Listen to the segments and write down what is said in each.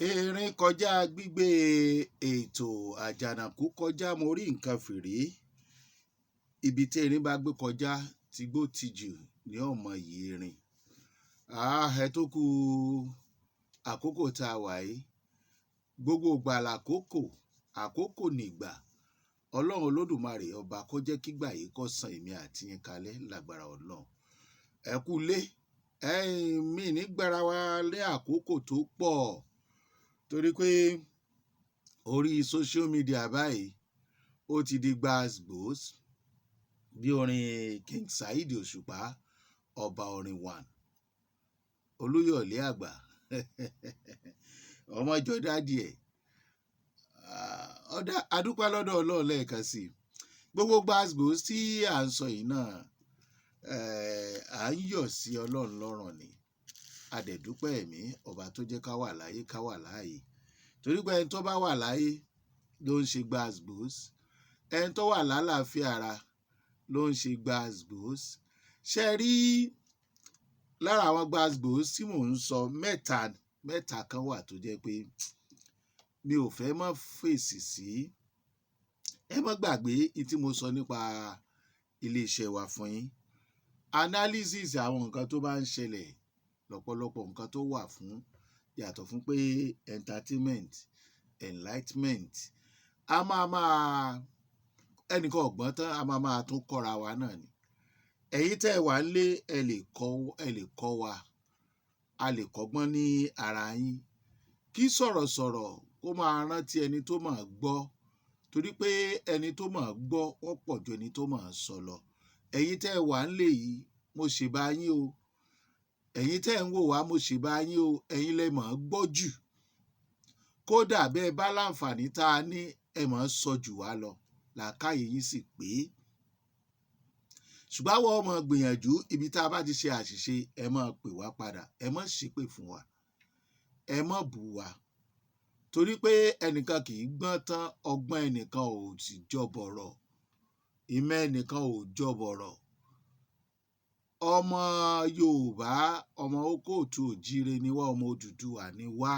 Erin kọjá gbígbé ètò Àjànàkú kọjá mo rí nǹkan fìrí. Ibi tí erin bá gbé kọjá tigbó tijù ní ọmọ yìí erin. Ẹ tó kú àkókò tá a wà yìí. Gbogbo ìgbà àkókò nìgbà. Ọlọ́run Olódùmarè ọba kó jẹ́ kígbà yìí kó san èmi àti yín kalẹ̀ lágbára Ọlọ́run. Ẹ kú lé. Mi ní gbára wa lé àkókò tó pọ̀ torí pé orí social media báyìí ó ti di gbàgbós bí orin King Saheed Òṣùpá ọba orin 1 Olúyọ̀lé àgbà ọmọ jọdá díẹ̀. Adúpẹ́ lọ́dọ̀ Ọlọ́run lẹ́ẹ̀kan sí i. Gbogbo gbàgbós tí à ń sọ yìí náà à ń yọ̀ sí Ọlọ́run lọ́rùn ni. Adẹ̀dúpẹ́ ẹ̀mí ọba tó jẹ́ ká wà láyé ká wà láàyè torí pé ẹni tó bá wà láyé ló ń ṣe gbàgbós, ẹni tó wà lálàáfíà ara ló ń ṣe gbàgbós. Ṣé rí lára àwọn gbàgbós tí mò ń sọ mẹ́ta kan wà tó jẹ́ pé mi ò fẹ́ mọ́ fèsì sí. Ẹ má gbàgbé tí mo sọ nípa iléeṣẹ́ wa fún yín. Analysis àwọn nǹkan tó bá ń ṣẹlẹ̀ lọ́pọ̀lọpọ̀ nǹkan tó wà fún yàtọ̀ fún pé entertainment, enlightenment. Ẹnìkan ọ̀gbọ́n tán a máa tún kọ́ra wa náà ni. Ẹ̀yin tẹ́ ẹ wà nílé ẹ lè kọ́ wa. A lè kọ́gbọ́n ní ara yín. Kí sọ̀rọ̀sọ̀rọ̀ kó máa rántí ẹni tó máa gbọ́ torí pé ẹni tó máa gbọ́ wọ́n pọ̀ ju ẹni tó máa sọ lọ. Ẹ̀yin tẹ́ ẹ wà nílé yìí mo ṣèbá yín o. Ẹ̀yin tẹ́ ẹ ń wò wá mo ṣèbá yín o. Ẹ̀yin lẹ máa gbọ́ jù. Kódà bẹ́ẹ̀ bá láǹfààní tá a ní ẹ máa sọ jù wá lọ. Làákàyè yín sì pé. Ṣùgbọ́n àwọn ọmọ gbìyànjú ibi tá a bá ti ṣe àṣìṣe ẹ máa pè wá padà. Ẹ má ṣépè fún wa. Ẹ má bù wá. Torí pé ẹnìkan kì í gbọ́n tán ọgbọ́n ẹnìkan ò sì jọbọ̀rọ̀. Ìmọ̀ ẹnìkan ò jọbọ̀rọ̀. Ọmọ Yorùbá ọmọ Okòtù Òjíire ni wá, ọmọ Odùduwà ni wá.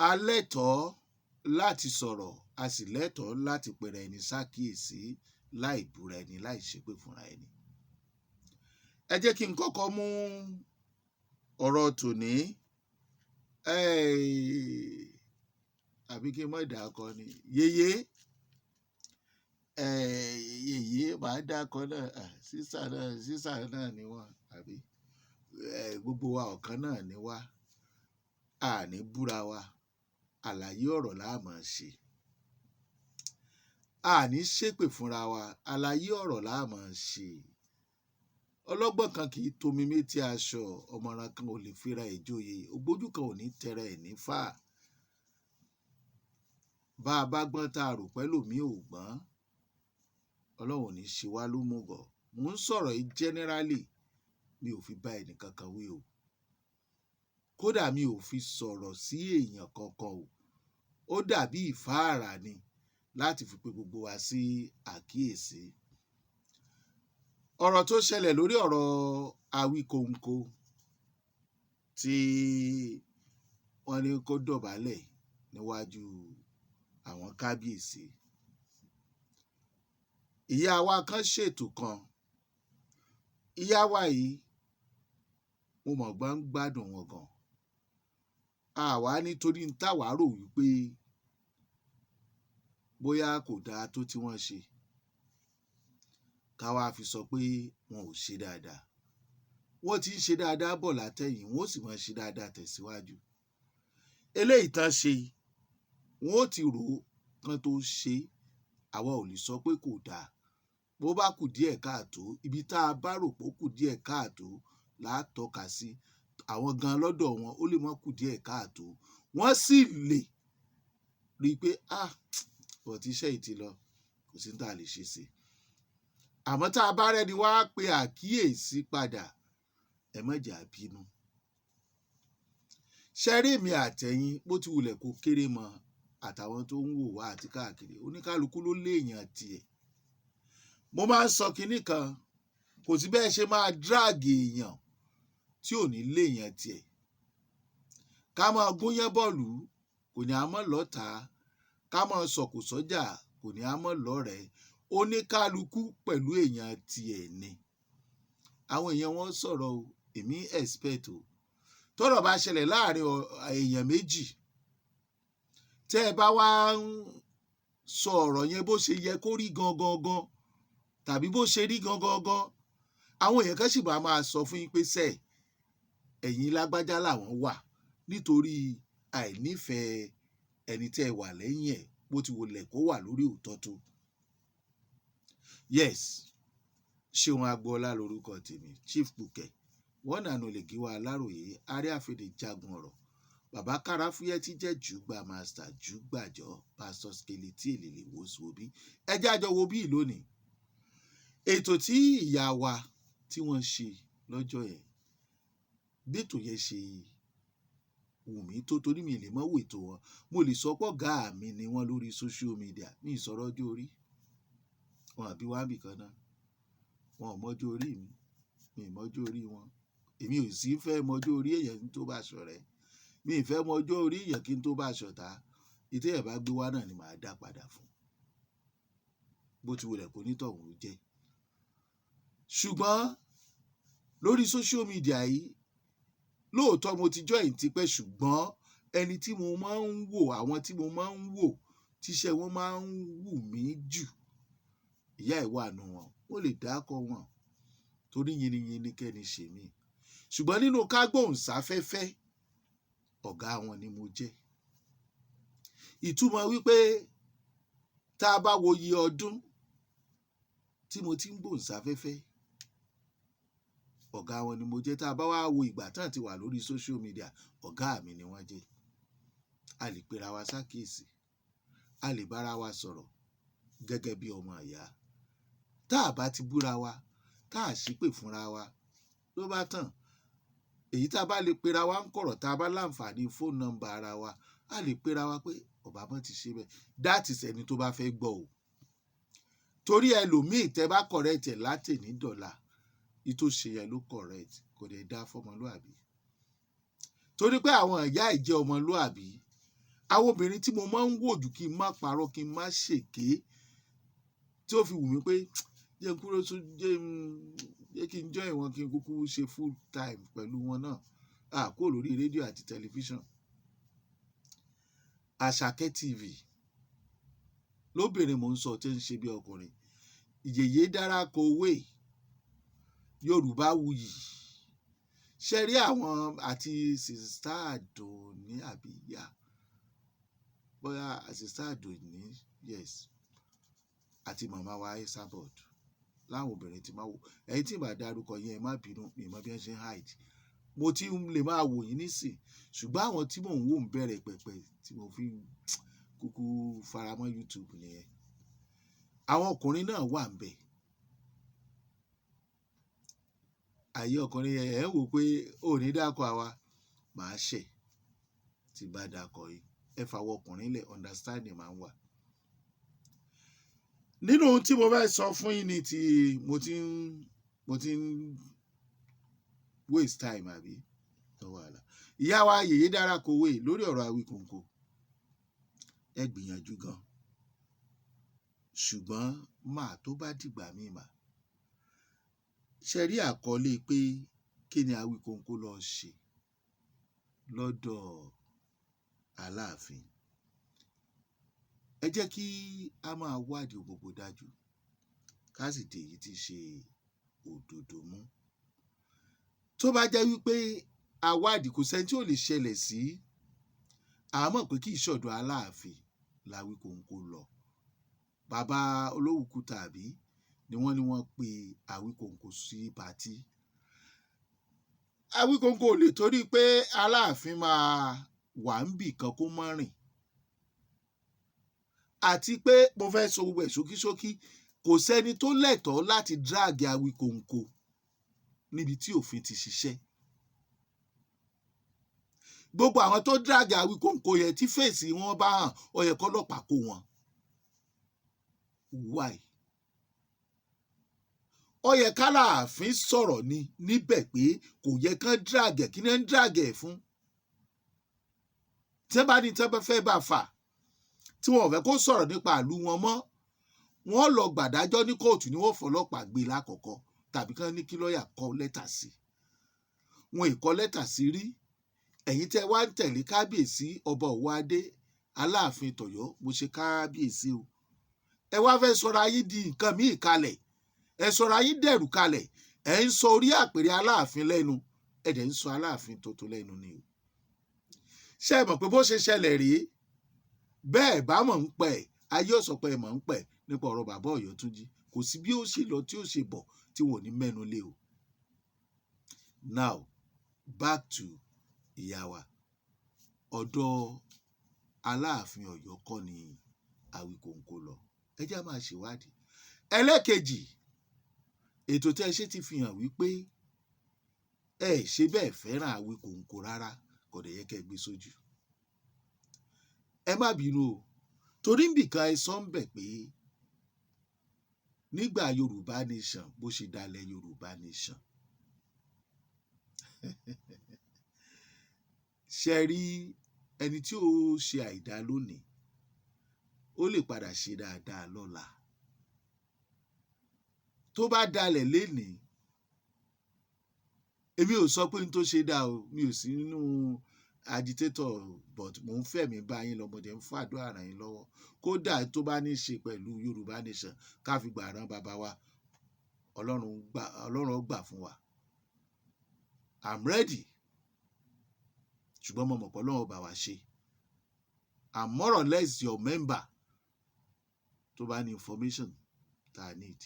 A lẹ́tọ̀ọ́ láti sọ̀rọ̀ a sì lẹ́tọ̀ọ́ láti pèrè ẹni ṣàkíyèsí láì búra ẹni láì ṣépè fúnra ẹni. Ẹ jẹ́ kí n kọ́kọ́ mú ọ̀rọ̀ tòní. Àbí kí n má dàkọ ni. Yèyé màá dàkọ náà. Sísà náà ni wọ́n àbí gbogbo wa ọ̀kan náà ni wá. A ní búra wa. Àlàyé ọ̀rọ̀ la máa ṣe. A ní ṣépè fúnra wa. Àlàyé ọ̀rọ̀ la máa ṣe. Ọlọ́gbọ́n kan kì í tomi métí aṣọ. Ọ̀mọ̀ràn kan ò lè fira ìjòyè. Ògbójú kan ò ní tẹra ẹ̀ ní fà. Bá a bá gbọ́n tá a rò pẹ́lòmíì ò gbọ́n. Ọlọ́run ò ní ṣe wá lómùgọ̀. Mò ń sọ̀rọ̀ yìí generally. Mi ò fi bá ẹnì kankan wí o. Kódà mi ò fi sọ̀rọ̀ sí èèyàn kankan o. Ó dàbí ìfáàrà ni láti fi pe gbogbo wa sí àkíyèsí. Ọ̀rọ̀ tó ṣẹlẹ̀ lórí ọ̀rọ̀ Awíkonko tí wọ́n ní kó dọ̀bálẹ̀ níwájú àwọn kábíyèsí. Ìyá wa kan ṣètò kan. Ìyá wa yìí mo mọ̀ gbádùn wọn gan. Àwa nítorí ń táwa rò wípé bóyá kò dáa tó tí wọ́n ṣe. Ká wá fi sọ pé wọn ò ṣe dáadáa. Wọ́n ti ń ṣe dáadáa bọ̀ látẹ̀yìn wọ́n sì máa ṣe dáadáa tẹ̀síwájú. Eléyìí tán ṣe wọ́n ó ti rò ó kán tó ṣe. Àwa ò lè sọ pé kò dáa. Bó bá kù díẹ̀ káàtó ibi tá a bá rò pé ó kù díẹ̀ káàtó là á tọ́ka sí. Àwọn gan lọ́dọ̀ wọn ó lè má kù díẹ̀ káàtó. Wọ́n sì lè rí i pé bọ̀ tí iṣẹ́ yìí ti lọ kò sí ní tá a lè ṣe sí. Àmọ́ tá a bá rẹ́ni wá pe àkíyèsí padà ẹ má jà bínú. Ṣé rí èmi àtẹ̀yin bó ti wulẹ̀ kó kéré mọ́ àtàwọn tó ń wò wá àti káàkiri oníkálukú ló léèyàn tiẹ̀. Mo máa ń sọ kinní kan kò sí bẹ́ẹ̀ ṣe máa drag èèyàn tí ò ní léèyàn tiẹ̀. ká máa gúnyán bọ́ọ̀lù kò ní a mọ́ lọ́ta, ká máa sọ̀kò sọ́jà kò ní a mọ́ lọ́rẹ̀ẹ́, oníkálukú pẹ̀lú èèyàn tiẹ̀ ni. Àwọn èèyàn wọn sọ̀rọ̀ o, èmi expect o, tọ́rọ̀ bá ṣẹlẹ̀ láàrin èèyàn méjì, tẹ́ ẹ bá wá ń sọ ọ̀rọ̀ yẹn bó ṣe yẹ kó rí gangan tàbí bó ṣe rí gangan, àwọn èèyàn kan sì máa sọ fún yín pé sẹ́ẹ̀ ẹ̀yin lágbájá làwọn wà nítorí àìnífẹ̀ẹ́ ẹni tẹ́ ẹ wà lẹ́yìn ẹ̀ bó ti wọlé kó wà lórí òótọ́ tó. Yes, Ṣeun Agboola lorúkọ tèmi, Chief Bukky, wọ́n nànú lè gíwá Aláròyé, ààrẹ àfẹdè jagun ọ̀rọ̀, bàbá Káráfúyẹ́ tí jẹ́ jùgbà master jùgbàjọ́, Pastor Skele tí èlèlè wò sí wo bí. Ẹ jẹ́ àjọ wo bí lónìí. Ètò tí ìyá wa tí wọ́n ṣe lọ́jọ́ yẹn, bẹ́tò yẹn ṣe wù mí tó, torí mi lè mọ́ wò ètò wọn. Mo lè sọ pọ̀ gáà mi ni wọ́n lórí social media, mi ì sọ̀rọ̀ ọjọ́ orí. Wọn àbí wá bì kan náà. Wọn ò mọ́jọ́ orí mi, mi ì mọ́jọ́ orí wọn. Èmi ò sì fẹ́ mọ́jọ́ orí èèyàn tó bá ṣọ̀rẹ́. Mi ì fẹ́ mọ́jọ́ orí èèyàn kí n tó bá ṣọ̀tá. Ìtẹ́ ẹ̀ bá gbé wá náà ni màá dá padà fún. Bó ti wulẹ̀ kó nítọ̀hún jẹ́. Ṣùgbọ́n lórí social media yìí, lóòótọ́ mo ti join tipẹ́, ṣùgbọ́n ẹni tí mo máa ń wò, àwọn tí mo máa ń wò tíṣẹ́ wọn máa ń wù mí jù, ìyá ìwà nù wọn, ó lè dákọ wọn torí yìnyín kẹ́ni ṣe mí. Ṣùgbọ́n nínú kágbóhùnsáfẹ́fẹ́, ọ̀gá wọn ni mo jẹ́. Ìtumọ̀ wípé tá a bá wo iye ọdún tí mo ti ń gbóhùnsáfẹ́fẹ́, ọ̀gá wọn ni mo jẹ́. Tá a bá wá wo ìgbà tán ti wà lórí social media, ọ̀gá mi ni wọ́n jẹ́. A lè pera wa sákèsì, a lè bára wa sọ̀rọ̀ gẹ́gẹ́ bí ọmọ ìyá. Tá a bá ti búra wa, tá a ṣépè fúnra wa, ló bá tàn. Èyí tá a bá lè pera wa ń kọ̀rọ̀, tá a bá láǹfààní fóònù nọ́mbà ara wa, a lè pera wa pé ọ̀bá mọ́ ti ṣe bẹ́ẹ̀. That is ẹni tó bá fẹ́ gbọ́ o. Torí ẹlòmíì tẹ́ bá correct ẹ̀ látẹ̀ní dọ̀la, ìtò ṣe yẹn ló correct, kò dẹ̀ dá fọmọlúàbí. Torí pé àwọn ìyá ìjẹ́ ọmọlúàbí, àwọn obìnrin tí mo máa ń wò jù kí n má parọ́, kí n má ṣèké, tí ó fi wù mí pé jẹ́ n kúrò tún jẹ́ kí n join wọn, kí n kúkú ṣe full time pẹ̀lú wọn náà. Kó lórí rédíò àti tẹlifíṣàn. Àṣàkẹ́ TV lóbìnrin mò ń sọ tí ń ṣe bí ọkùnrin. Yèyé Dára Kowé, Yorùbá Wuyì. Ṣe rí àwọn àti Sista Àdùnní àbíyá, bóyá Sista Àdùnní, yes, àti màmá wa Esabod, láwọn obìnrin tí máa wò. Ẹ̀yin tí ìbá dárúkọ yẹn ẹ má bínú, mi mọ bí wọ́n ṣe ń hide. Mo ti lè máa wò yín nísìn, ṣùgbọ́n àwọn tí mò ń wò ń bẹ̀rẹ̀ pẹ̀pẹ̀ tí mo fi kúkú faramọ́ YouTube nìyẹn. Àwọn ọkùnrin náà wà ń bẹ̀. Àyè ọkùnrin yẹn ẹ̀ ń wò pé ò ní dákọ̀ àwa, màá ṣẹ̀ tí bá dákọ̀ yìí. Ẹ fàwọ̀ ọkùnrin lẹ̀, understanding máa ń wà. Nínú ohun tí mo fẹ́ sọ fún yín ni tí mo ti ń waste time àbí tó wà lá. Ìyá wa Yèyé Dára Kowé lórí ọ̀rọ̀ Awíkonko, ẹ gbìyànjú gan. Ṣùgbọ́n máa tó bá dìgbà míì mà. Ṣe rí àkọlé pé kí ni Awíkonko lọ ṣe lọ́dọ̀ Aláàfin. Ẹ jẹ́ kí a máa wádìí gbogbo dájú, ká sì dé èyí tí ṣe òdodo mú. Tó bá jẹ́ wípé àwádìí kò sẹ́ni tí ò lè ṣẹlẹ̀ sí, àmọ́ pé kí ìṣọ̀dọ̀ Aláàfin l'Awíkonko lọ. Bàbá Olówùkúta àbí ni wọ́n pe Awíkonko sí pàtí. Awíkonko ò lè torí pé Aláàfin máa wà ń bì kan kó má rìn. Àti pé mo fẹ́ sọ gbogbo ẹ̀ ṣókíṣókí, kò sẹ́ni tó lẹ́tọ̀ọ́ láti drag Awíkonko níbi tí òfin ti ṣiṣẹ́. Gbogbo àwọn tó drag Awíkonko yẹn tí fèsì wọn bá hàn, ó yẹ k'ọ́lọ́pàá kó wọn. Why? Ó yẹ k'Aláàfin sọ̀rọ̀ níbẹ̀ pé kò yẹ kán drag ẹ̀, kí ni ń drag ẹ̀ fún? tí wọ́n bá ní tí wọ́n fẹ́ bá fà tí wọ́n ò fẹ́ kó sọ̀rọ̀ nípa ìlú wọn mọ́, wọ́n lọ gbàdájọ́ ní kóòtù ni wọ́n fọlọ́pàá gbé lákọ̀ọ́kọ́ tàbí kán ní kí lọ́ọ̀yà kọ lẹ́tà sí. Wọn ì kọ lẹ́tà sí rí. Ẹ̀yin tẹ́ wá ń tẹ̀lé kábíyèsí ọba Òwòadé Aláàfin tọ̀yọ́, mo ṣe kábíyèsí o. Ẹ wá fẹ́ sọra yín di nǹkan míì kalẹ̀, ẹ sọra yín dẹ̀rù kalẹ̀, ẹ ń sọ orí àpèrè Aláàfin lẹ́nu, ẹ dẹ̀ ń sọ Aláàfin tuntun lẹ́nu ni o. Ṣé ẹ mọ̀ pé bó ṣe ṣẹlẹ̀ rèé? Bẹ́ẹ̀ bá mọ̀ ń pẹ̀, ayé ò sọ pé ẹ mọ̀ ń pẹ̀ nípa ọ̀rọ̀ bàbá Ọ̀yọ́túnjí. Kò sí bí ó ṣe lọ tí ó ṣe bọ̀ tí wọn ò ní mẹ́nu lé o. Now, back to ìyá wa. Ọ̀dọ̀ Aláàfin Ọ̀yọ́ kọ́ ni Awíkonko lọ. Ẹ jẹ́ á máa ṣèwádìí. Ẹlẹ́kejì, ètò tí ẹ ṣe ti fi hàn wípé ẹ ṣe bẹ́ẹ̀ fẹ́ràn Awíkonko rárá, kò dẹ̀ yẹ kẹ́ ẹ gbé sójú. Ẹ má bínú o, torí nbìkan ẹ sọ ń bẹ̀ pé nígbà Yorùbá Nation bó ṣe dalẹ̀ Yorùbá Nation. Ṣé rí ẹni tí ó ṣe àìdá lónìí, ó lè padà ṣe dáadáa lọ́la. Tó bá dalẹ̀ lénìí, èmi ò sọ pé n tó ṣe dá o, mi ò sí nínú agitator, but mò ń fẹ̀mí bá yín lọ́mọdé ń fàdúrà ràn yín lọ́wọ́. Kódà tó bá ní í ṣe pẹ̀lú Yorùbá Nation ká fi gbà rán bàbá wa, Ọlọ́run ó gbà fún wa. I'm ready. Ṣùgbọ́n mo mọ̀ pé Ọlọ́run ó bá wa ṣe. I'm more or less your member tó bá ní information tá a need.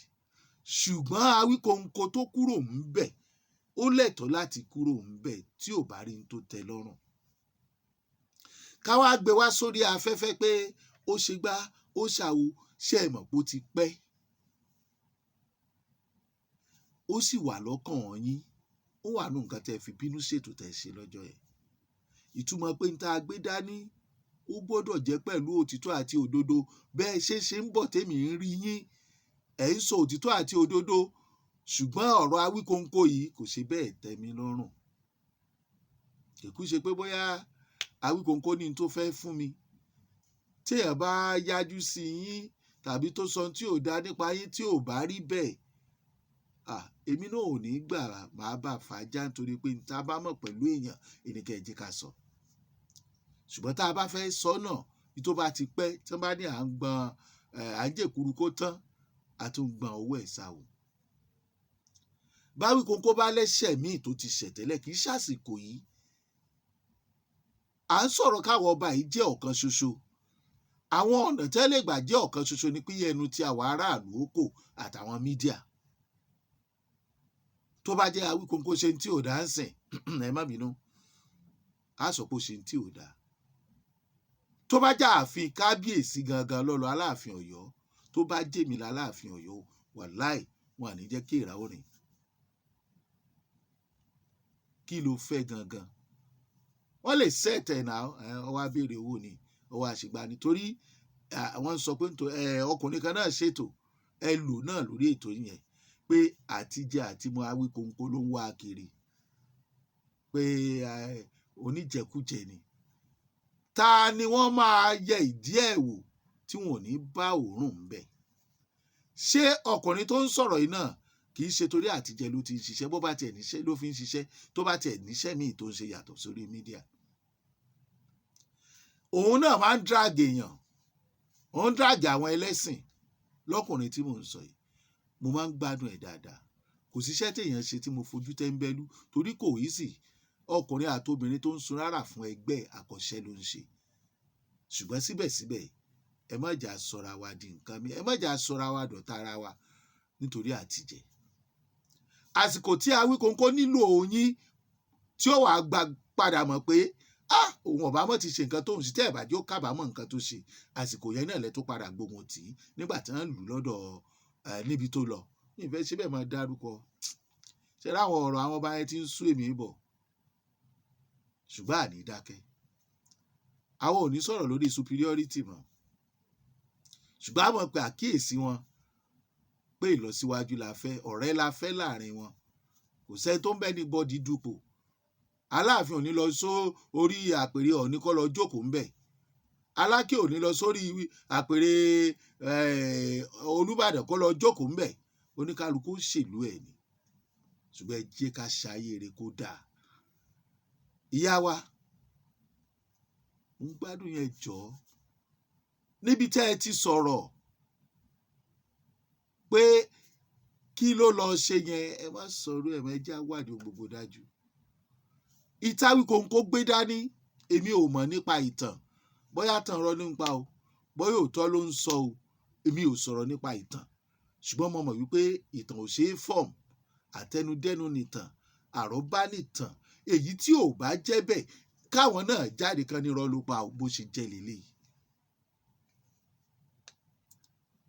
Ṣùgbọ́n Awíkonko tó kúrò ń bẹ̀, ó lẹ́tọ̀ọ́ láti kúrò ń bẹ̀ tí ò bá rí n tó tẹ́ lọ́rùn. Ká wá gbé wá sórí afẹ́fẹ́ pé ó ṣe gbá, ó ṣàwo, ṣé ẹ mọ̀ pé ó ti pẹ́. Ó sì wà lọ́kàn yín, ó wà nù nǹkan tẹ́ fi bínú ṣètò tẹ́ ṣe lọ́jọ́ yẹn. Ìtumọ̀ pé n tá a gbé dání ó gbọ́dọ̀ jẹ́ pẹ̀lú òtítọ́ àti òdodo. Bẹ́ẹ̀ ṣe ń bọ̀ tèmi ń rí yín, ẹ̀ ń sọ òtítọ́ àti òdodo, ṣùgbọ́n ọ̀rọ̀ Awíkonko yìí kò ṣe bẹ́ẹ̀ tẹ́ mi lọ́rùn. Kìkú ṣe pé bóyá Awíkonko ní n tó fẹ́ fún mi. Tí èèyàn bá yájú sí yín tàbí tó sọ tí ò dá nípa yín tí ò bá rí bẹ́ẹ̀, èmi náà ò ní gbà máa bá fàájà nítorí pé tá a bá mọ̀ pẹ̀lú èèyàn ẹnìkan ẹ jẹ́ ká sọ. Ṣùgbọ́n tá a bá fẹ́ sọ náà, bí tó bá ti pẹ́, tí wọ́n bá ní à ń jèkúrú kó tán, a tún gbọ̀n owó ẹ̀ sá o. Báwíkonko bá lẹ́ṣẹ̀ míì tó ti ṣẹ̀ tẹ́lẹ̀, kì í ṣàsìkò yìí. À ń sọ̀rọ̀ káwọn ọba yìí jẹ́ ọ̀kan ṣoṣo. Àwọn ọ̀nà tẹ́lẹ̀ gbà jẹ́ ọ̀kan ṣoṣo ni pé ẹnu tí àwọn aráàlú ó kò àtàwọn mídíà. Tó bá jẹ́ Awíkonko ṣe tí ò dá ń sìn, ẹ má bínú, á sọ pé ó ṣe tí ò dá. Tó bá jẹ́ ààfin kábíyèsí gangan lọ́lọ́ Aláàfin Ọ̀yọ́, tó bá jèmi láláàfin Ọ̀yọ́, wàláì wọn à ní jẹ́ kí ìrà ó rìn. Kí ló fẹ́ gangan? Wọ́n lè sẹ́ẹ̀tẹ̀ náà, ọwọ́ abéèrè owó ni, ọwọ́ àṣìgbà nítorí wọ́n sọ pé ọkùnrin kan náà ṣètò ẹlò náà lórí ètò yẹn pé àtijẹ àti mu Awíkonko ló ń wá kiri, pé oníjẹkújẹ ni. Ta ni wọ́n máa yẹ ìdí ẹ̀ wò tí wọn ò ní bá òórùn ń bẹ̀? Ṣé ọkùnrin tó ń sọ̀rọ̀ yìí náà kì í ṣe torí àtijẹ ló ti ń ṣiṣẹ́? Bó bá tiẹ̀ níṣẹ́ ló fi ń ṣiṣẹ́, tó bá tiẹ̀ níṣẹ́ míì tó ń ṣe yàtọ̀ sórí mídíà. Òun náà máa ń drag èèyàn, ó ń drag àwọn ẹlẹ́sìn. Lọ́kùnrin tí mò ń sọ yìí, mo máa ń gbádùn ẹ̀ dáadáa. Kò síṣẹ́ téèyàn ṣe tí mo fojú tẹ́ńbẹ́lú, torí kò easy. Ọkùnrin àti obìnrin tó ń sun rárá fún ẹgbẹ́ àkọ́ṣẹ́ ló ń ṣe. Ṣùgbọ́n síbẹ̀síbẹ̀, ẹ má jà sọra wa di nǹkan mi, ẹ má jà sọra wa dọ̀tá ara wa nítorí àtijẹ. Àsìkò tí Awíkonko nílò yín tí ó wàá padà mọ̀ pé òun ọ̀bá mọ̀ ti ṣe nǹkan tó ń ṣe, tẹ́ ẹ̀ bá jẹ́ ó kábàámọ̀ nǹkan tó ṣe. Àsìkò yẹn náà lẹ tó padà gbógun tì í nígbà tí wọ́n lù lọ́dọ̀ níbi tó lọ. Mi ì fẹ́ ṣe bẹ́ẹ̀ máa dárúkọ. Ṣé láwọn ọ̀rọ̀ àwọn ọba yẹn ti ń sú èmi bọ̀? Ṣùgbọ́n àní dákẹ́. Àwọn ò ní sọ̀rọ̀ lórí superiority mọ́. Ṣùgbọ́n a mọ̀ pé àkíyèsí wọn pé ìlọsíwájú la fẹ́, ọ̀rẹ́ la fẹ́ láàrin wọn. Kò sẹ́ni tó ń bẹ́ni bọ́dí dupò. Aláàfin ò ní lọ orí àpèrè Ọọ̀ni kó lọ jókòó ńbẹ̀. Aláké ò ní lọ sórí àpèrè Olúbàdàn kó lọ jókòó ńbẹ̀. Oníkálukú ṣèlú ẹ̀ ni. Ṣùgbọ́n ẹ jẹ́ ká ṣayé rere kó dáa. Ìyá wa ń gbádùn yẹn jọ̀ọ́. Níbi tẹ́ ẹ ti sọ̀rọ̀ pé kí ló lọ ṣe yẹn, ẹ má sọ̀rọ̀ ẹ̀, ẹ jẹ́ á wádìí gbogbo dájú. Ìtàwíkòǹkò gbé dání, èmi ò mọ̀ nípa ìtàn, bóyá tàn rọ́ nípa o, bóyá òótọ́ ló ń sọ o, èmi ò sọ̀rọ̀ nípa ìtàn. Ṣùgbọ́n mo mọ̀ wípé ìtàn ò ṣeé fọ̀m, àtẹnudẹ́nu nìtàn, àrọ́bá nìtàn. Èyí tí ò bá jẹ́ bẹ́ẹ̀, káwọn náà jáde kan ní irọ́ ló pa bó ṣe jẹ́ lélẹ́yìí.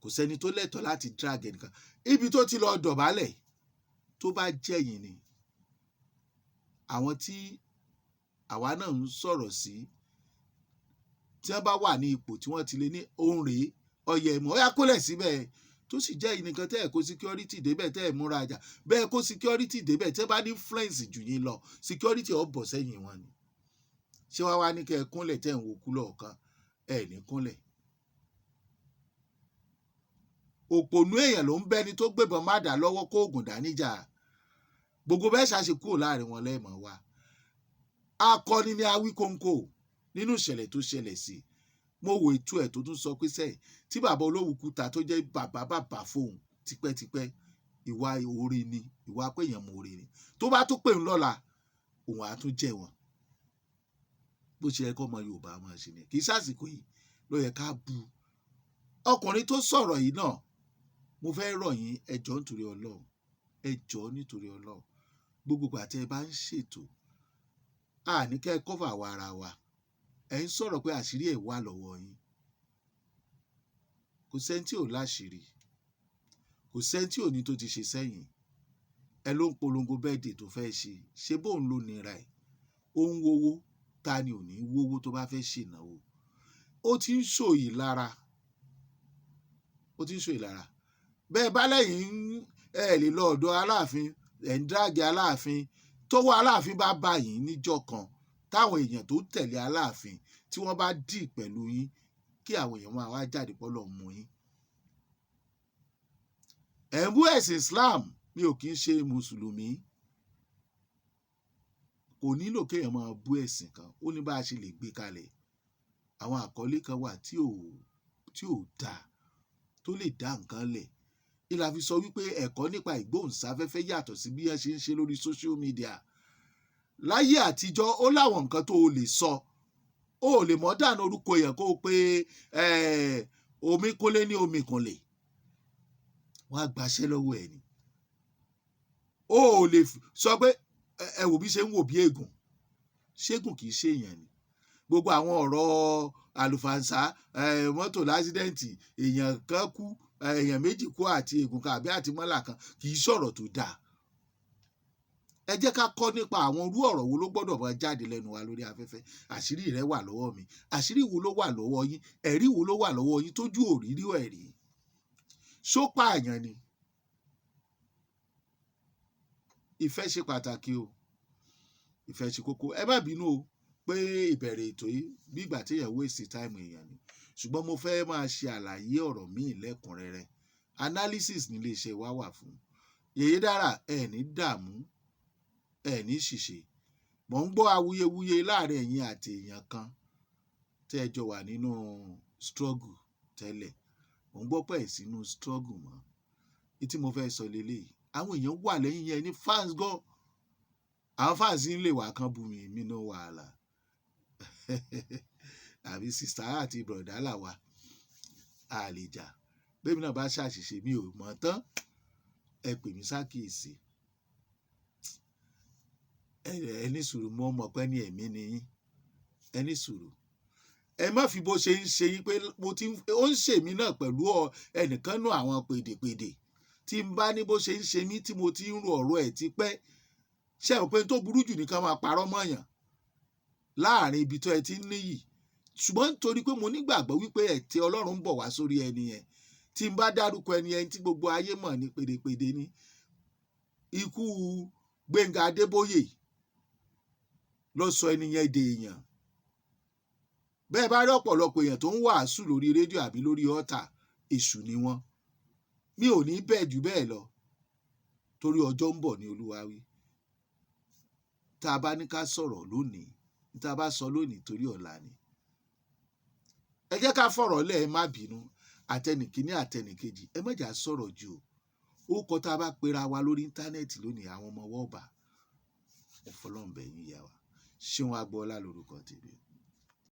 Kò sẹ́ni tó lẹ́tọ̀ọ́ láti drag ẹnìkan. Ibi tó ti lọ dọ̀bálẹ̀ tó bá jẹ́yìn ni, àwọn tí àwa náà ń sọ̀rọ̀ sí, tí wọ́n bá wà ní ipò tí wọ́n ti lè ní ohun rèé, ọyẹ ẹ̀mọ́, ó yá kólẹ̀ síbẹ̀, tó sì jẹ́ ìnìkan tẹ́ ẹ̀ kó security débẹ̀, tẹ́ ẹ̀ múra àjà, bẹ́ẹ̀ kó security débẹ̀, tẹ́ bá ní influence jù yín lọ, security ó bọ̀ sẹ́yìn wọn ni. Ṣé wá ní kẹ́ ẹ kúnlẹ̀ tẹ́ ẹ̀ ń wo kú lọ́ọ̀kan, ẹ̀ ní kúnlẹ̀. Òpònú èèyàn ló ń bẹ́ni tó gbébọn má dà lọ́wọ́ kó oògùn dání jà. Gbogbo bẹ́ẹ̀ ṣàṣe kúrò láàrin wọn lẹ́ẹ̀mọ́ wa. Akọni ni Awíkóńkó nínú ìṣẹ̀lẹ̀ tó ṣẹlẹ̀ sí. Mo wo ètò ẹ̀ tó tún sọ pé sẹ́yìn tí bàbá Olówùkúta tó jẹ́ bàbá fóun tipẹ́tipẹ́, ìwà oore ni, ìwà pé èèyàn mọ oore ni. Tó bá tún pè ń lọ́la, òun á tún jẹ́ wọn. Bó ṣe yẹ kó ọmọ Yorùbá máa ṣe ni. Kì í sásìkò yìí ló yẹ ká bu. Ọkùnrin tó sọ̀rọ̀ yìí náà, mo fẹ́ rọ̀ yín, ẹ jọ̀ọ́ nítorí Ọlọ́run, ẹ jọ̀ọ́ nítorí Ọlọ́run. Gbogbo ìgbà tí ẹ bá ń ṣètò, ní kẹ́ ẹ cover àwa ara wa. Ẹ ń sọ̀rọ̀ pé àṣírí ẹ̀ wà lọ́wọ́ yín. Kò sẹ́ni tí ò láṣìírí. Kò sẹ́ni tí ò ní tó ti ṣe sẹ́yìn. Ẹ ló ń polongo birthday tó fẹ́ ṣe. Ṣé bóun ló nira ẹ̀? Ó ń wówó. Ta ni ò ní wówó tó bá fẹ́ ṣènáwó? Ó ti ń ṣòyì lára. Ó ti ń ṣòyì lára. Bẹ́ẹ̀ bá lẹ́yìn ẹ lè lọ ọ̀dọ̀ Aláàfin, ẹ̀ ń drag Aláàfin. Tówó Aláàfin bá bá yín níjọ́ kan, táwọn èèyàn tó tẹ̀lé Aláàfin tí wọ́n bá dì pẹ̀lú yín, kí àwọn èèyàn máa wá jáde pọ́lọ̀ mú yín. Ẹ̀ ń bú ẹ̀sìn Islam, mi ò kí ń ṣe Mùsùlùmí. Kò nílò kéèyàn máa bú ẹ̀sìn kan, ó ní bá a ṣe lè gbé kalẹ̀. Àwọn àkọlé kan wà tí ò dáa, tó lè dá nǹkan lẹ̀. Ìlà fi sọ wípé ẹ̀kọ́ nípa ìgbóhùnsáfẹ́fẹ́ yàtọ̀ sí bí wọ́n ṣe ń ṣe lórí social media. Láyé àtijọ́, ó láwọn nǹkan tó o lè sọ. O ò lè mọ̀ dànù orúkọ èèyàn kó o pé Omíkúnlé ní Omíkúnlé. Wọ́n á gbaṣẹ́ lọ́wọ́ ẹ̀ ni. O ò lè sọ pé ẹ wò bí ṣe ń wò bí ègùn. Ṣégùn kì í ṣe èèyàn ni. Gbogbo àwọn ọ̀rọ̀ àlùfàǹsá, mọ́tò lásídẹ́ǹtì, èèyàn kan kú, èèyàn méjì kú àti ègùn kan àbí àti mọ́là kan, kì í sọ̀rọ̀ tó dáa. Ẹ jẹ́ ká kọ́ nípa àwọn irú ọ̀rọ̀ wo ló gbọ́dọ̀ máa jáde lẹ́nu wa lórí afẹ́fẹ́. Àṣírí rẹ̀ wà lọ́wọ́ mi. Àṣírí wo ló wà lọ́wọ́ yín? Ẹ̀rí wo ló wà lọ́wọ́ yín tójú òrírí ẹ̀rí? Ṣó pààyàn ni? Ìfẹ́ ṣe pàtàkì o. Ìfẹ́ ṣe kókó. Ẹ má bínú o pé ìbẹ̀rẹ̀ ètò yìí bí ìgbà tí èèyàn waste time èèyàn ni. Ṣùgbọ́n mo fẹ́ máa ṣe àlàyé ọ̀rọ̀ míì lẹ́kùnrẹ́rẹ́. Analysis ní iléeṣẹ́ wa wà fún. Yèyé Dára, ẹ ní dààmú, ẹ ní ṣìṣe. Mò ń gbọ́ awuyewuye láàrin ẹ̀yin àti èèyàn kan tẹ́ ẹ jọ wà nínú struggle tẹ́lẹ̀. Mò ń gbọ́ pé ẹ̀ sínú struggle mọ́. Tí mo fẹ́ sọ leléyìí, àwọn èèyàn wà lẹ́yìn yẹn ní fans gan. Àwọn fans ń lè wà kan bu mi nínú wàhálà. Àbí sister àti brother làwà. A lè jà. Bẹ́ẹ̀ mi náà bá ṣàṣìṣe, mi ò mọ̀ tán. Ẹ pè mí sákìyèsí. Ẹ ní sùúrù, mo mọ̀ pé ní ẹ̀mí ni yín. Ẹ ní sùúrù. Ẹ má fi bó ṣe ń ṣe yín pé ó ń ṣe mí náà pẹ̀lú ẹnìkan nú àwọn pèdèpèdè. Tí n bá ní bó ṣe ń ṣe mí tí mo ti ń ro ọ̀rọ̀ ẹ̀ ti pẹ́. Ṣé ò pé tó burú jù ní ká máa parọ́ mọ́yàn láàrin ibi tó ẹ ti ń níyì. Ṣùgbọ́n nítorí pé mo nígbàgbọ́ wípé ẹ̀tẹ́ Ọlọ́run ń bọ̀ wá sórí ẹni yẹn. Tí n bá dárúkọ ẹni yẹn tí gbogbo ayé mọ̀ ní pèdèpèdè ni. Ikú Gbénga Adébóyè. ló sọ ẹni yẹn di èèyàn. Bẹ́ẹ̀ bá rí ọ̀pọ̀lọpọ̀ èèyàn tó ń wàásù lórí rédíò àbí lórí ọ́tà, èṣù ni wọ́n. Mi ò ní bẹ́ẹ̀ jù bẹ́ẹ̀ lọ torí ọjọ́ ń bọ̀ ní Olúwa wí. Tá a bá ní ká sọ̀rọ̀ lónìí, tá a bá sọ lónìí torí ọ̀la ni. Ẹ jẹ́ ká fọ̀rọ̀ lẹ̀, ẹ má bínú, àtẹnìkíní àtẹnìkejì, ẹ má jà sọ̀rọ̀ jù. Orúkọ tá a bá pera wa lórí íńtánẹ́ẹ̀tì lónìí, àwọn ọmọ wọ́ọ̀bà, ẹ fọlọ́run bẹ̀ yín ìyá wa. Ṣéun Agboola lórúkọ tèmi.